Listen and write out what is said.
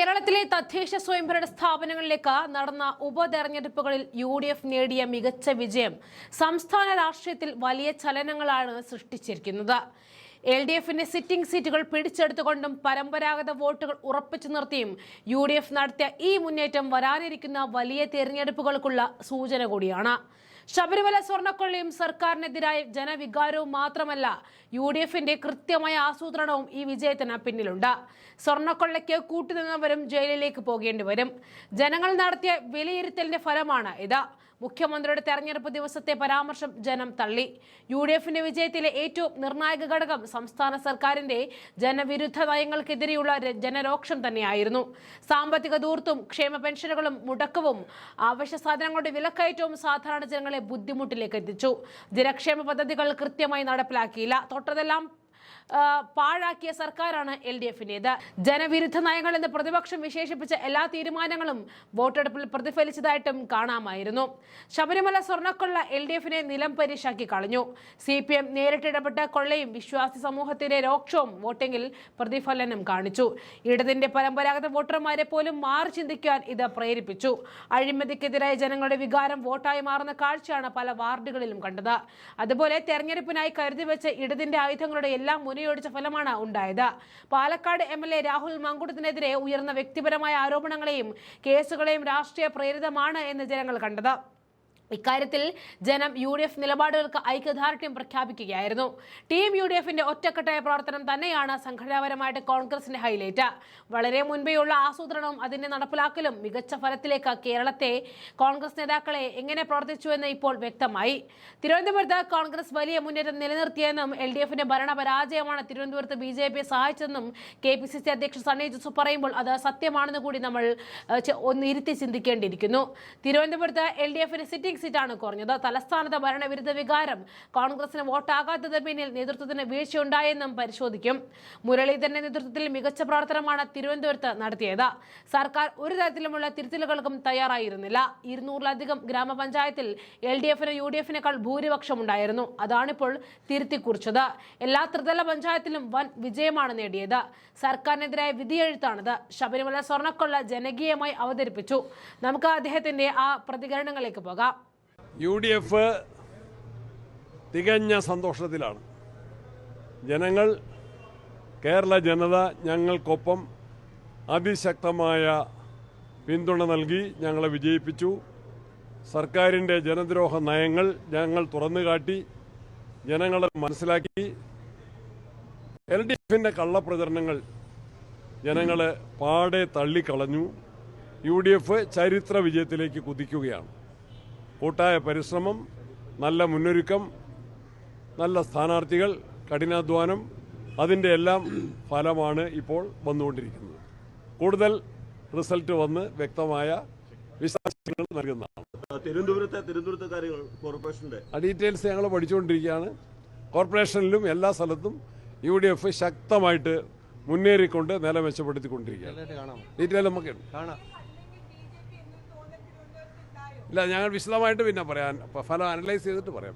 കേരളത്തിലെ തദ്ദേശ സ്വയംഭരണ സ്ഥാപനങ്ങളിലേക്ക് നടന്ന ഉപതെരഞ്ഞെടുപ്പുകളിൽ UDF നേടിയ മികച്ച വിജയം സംസ്ഥാന രാഷ്ട്രീയത്തിൽ വലിയ ചലനങ്ങളാണ് സൃഷ്ടിച്ചിരിക്കുന്നത്. LDFന്റെ സിറ്റിംഗ് സീറ്റുകൾ പിടിച്ചെടുത്തുകൊണ്ടും പരമ്പരാഗത വോട്ടുകൾ ഉറപ്പിച്ചു നിർത്തിയും UDF നടത്തിയ ഈ മുന്നേറ്റം വരാനിരിക്കുന്ന വലിയ തെരഞ്ഞെടുപ്പുകൾക്കുള്ള സൂചന കൂടിയാണ്. ശബരിമല സ്വർണ്ണക്കൊള്ളയും സർക്കാരിനെതിരായ ജനവികാരവും മാത്രമല്ല, UDFന്റെ കൃത്യമായ ആസൂത്രണവും ഈ വിജയത്തിന് പിന്നിലുണ്ട്. സ്വർണ്ണക്കൊള്ളയ്ക്ക് കൂട്ടുനിന്നവരും ജയിലിലേക്ക് പോകേണ്ടി വരും. ജനങ്ങൾ നടത്തിയ വിലയിരുത്തലിന്റെ ഫലമാണ് ഇത്. മുഖ്യമന്ത്രിയുടെ തെരഞ്ഞെടുപ്പ് ദിവസത്തെ പരാമർശം ജനം തള്ളി. UDFന്റെ വിജയത്തിലെ ഏറ്റവും നിർണായക ഘടകം സംസ്ഥാന സർക്കാരിന്റെ ജനവിരുദ്ധ നയങ്ങൾക്കെതിരെയുള്ള ജനരോക്ഷം തന്നെയായിരുന്നു. സാമ്പത്തിക ധൂർത്തും ക്ഷേമ പെൻഷനുകളും മുടക്കവും അവശ്യ സാധനങ്ങളുടെ വിലക്കയറ്റവും സാധാരണ ജനങ്ങളെ ബുദ്ധിമുട്ടിലേക്ക് എത്തിച്ചു. ജനക്ഷേമ പദ്ധതികൾ കൃത്യമായി നടപ്പിലാക്കിയില്ല. തൊട്ടതെല്ലാം പാഴാക്കിയ സർക്കാരാണ് LDFന്റേത്. ജനവിരുദ്ധ നയങ്ങൾ എന്ന് പ്രതിപക്ഷം വിശേഷിപ്പിച്ച എല്ലാ തീരുമാനങ്ങളും വോട്ടെടുപ്പിൽ പ്രതിഫലിച്ചതായിട്ടും കാണാമായിരുന്നു. ശബരിമല സ്വർണ്ണക്കൊള്ള LDFനെ നിലം പരിശാക്കി കളഞ്ഞു. CPM നേരിട്ടിടപെട്ട കൊള്ളയും വിശ്വാസി സമൂഹത്തിന്റെ രോക്ഷവും വോട്ടിംഗിൽ പ്രതിഫലനം കാണിച്ചു. ഇടതിന്റെ പരമ്പരാഗത വോട്ടർമാരെ പോലും മാറി ചിന്തിക്കാൻ ഇത് പ്രേരിപ്പിച്ചു. അഴിമതിക്കെതിരായ ജനങ്ങളുടെ വികാരം വോട്ടായി മാറുന്ന കാഴ്ചയാണ് പല വാർഡുകളിലും കണ്ടത്. അതുപോലെ തെരഞ്ഞെടുപ്പിനായി കരുതി വെച്ച ഇടതിന്റെ ആയുധങ്ങളുടെ എല്ലാം മുനയൊടിച്ച ഫലമാണ് ഉണ്ടായത്. പാലക്കാട് MLA രാഹുൽ മങ്കുടത്തിനെതിരെ ഉയർന്ന വ്യക്തിപരമായ ആരോപണങ്ങളെയും കേസുകളെയും രാഷ്ട്രീയ പ്രേരിതമാണ് എന്ന് ജനങ്ങൾ കണ്ടത്. ഇക്കാര്യത്തിൽ ജനം UDF നിലപാടുകൾക്ക് ഐക്യദാർഢ്യം പ്രഖ്യാപിക്കുകയായിരുന്നു. ടീം UDFന്റെ ഒറ്റക്കെട്ടായ പ്രവർത്തനം തന്നെയാണ് സംഘടനാപരമായിട്ട് കോൺഗ്രസിന്റെ ഹൈലൈറ്റ്. വളരെ മുൻപേയുള്ള ആസൂത്രണവും അതിന്റെ നടപ്പിലാക്കലും മികച്ച ഫലത്തിലേക്ക് കേരളത്തെ കോൺഗ്രസ് നേതാക്കളെ എങ്ങനെ പ്രവർത്തിച്ചുവെന്ന് ഇപ്പോൾ വ്യക്തമായി. തിരുവനന്തപുരത്ത് കോൺഗ്രസ് വലിയ മുന്നേറ്റം നിലനിർത്തിയെന്നും LDFന്റെ ഭരണപരാജയമാണ് തിരുവനന്തപുരത്ത് BJP സഹായിച്ചെന്നും KPCC അധ്യക്ഷൻ സണ്ണി ജോസഫ് പറയുമ്പോൾ അത് സത്യമാണെന്ന് കൂടി നമ്മൾ ഒന്ന് ഇരുത്തി ചിന്തിക്കേണ്ടിയിരിക്കുന്നു. തിരുവനന്തപുരത്ത് LDFന്റെ സിറ്റിംഗ് സീറ്റാണ് കുറഞ്ഞത്. തലസ്ഥാനത്ത് ഭരണവിരുദ്ധ വികാരം കോൺഗ്രസിന് വോട്ടാകാത്തതിന് പിന്നിൽ നേതൃത്വത്തിന് വീഴ്ചയുണ്ടായെന്നും പരിശോധിക്കും. മുരളീധരന്റെ നേതൃത്വത്തിൽ മികച്ച പ്രവർത്തനമാണ് തിരുവനന്തപുരത്ത് നടത്തിയത്. സർക്കാർ ഒരു തരത്തിലുമുള്ള തിരുത്തലുകൾക്കും തയ്യാറായിരുന്നില്ല. 200-ലധികം ഗ്രാമപഞ്ചായത്തിൽ LDFന് UDFനേക്കാൾ ഭൂരിപക്ഷം ഉണ്ടായിരുന്നു. അതാണിപ്പോൾ തിരുത്തിക്കുറിച്ചത്. എല്ലാ ത്രിതല പഞ്ചായത്തിലും വൻ വിജയമാണ് നേടിയത്. സർക്കാരിനെതിരായ വിധിയെഴുത്താണിത്. ശബരിമല സ്വർണ്ണക്കൊള്ള ജനകീയമായി അവതരിപ്പിച്ചു. നമുക്ക് അദ്ദേഹത്തിന്റെ ആ പ്രതികരണങ്ങളിലേക്ക് പോകാം. UDF തികഞ്ഞ സന്തോഷത്തിലാണ്. ജനങ്ങൾ, കേരള ജനത ഞങ്ങൾക്കൊപ്പം അതിശക്തമായ പിന്തുണ നൽകി ഞങ്ങളെ വിജയിപ്പിച്ചു. സർക്കാരിൻ്റെ ജനദ്രോഹ നയങ്ങൾ ഞങ്ങൾ തുറന്നുകാട്ടി, ജനങ്ങളെ മനസ്സിലാക്കി. LDFന്റെ കള്ളപ്രചരണങ്ങൾ ജനങ്ങൾ പാടെ തള്ളിക്കളഞ്ഞു. UDF ചരിത്ര വിജയത്തിലേക്ക് കുതിക്കുകയാണ്. കൂട്ടായ പരിശ്രമം, നല്ല മുന്നൊരുക്കം, നല്ല സ്ഥാനാർത്ഥികൾ, കഠിനാധ്വാനം, അതിൻ്റെ എല്ലാം ഫലമാണ് ഇപ്പോൾ വന്നുകൊണ്ടിരിക്കുന്നത്. കൂടുതൽ റിസൾട്ട് വന്ന് വ്യക്തമായ വിശദാംശങ്ങൾ നൽകുന്നതാണ്. തിരുവനന്തപുരത്തെ കാര്യങ്ങൾ കോർപ്പറേഷന്റെ ഡീറ്റെയിൽസ് ഞങ്ങൾ പഠിച്ചുകൊണ്ടിരിക്കുകയാണ്. കോർപ്പറേഷനിലും എല്ലാ സ്ഥലത്തും UDF ശക്തമായിട്ട് മുന്നേറിക്കൊണ്ട് നില മെച്ചപ്പെടുത്തിക്കൊണ്ടിരിക്കുകയാണ്. ഡീറ്റെയിൽ നമുക്ക് ഇല്ല, ഞങ്ങൾ വിശദമായിട്ട് പിന്നെ പറയാൻ ഫലം അനലൈസ് ചെയ്തിട്ട് പറയാം.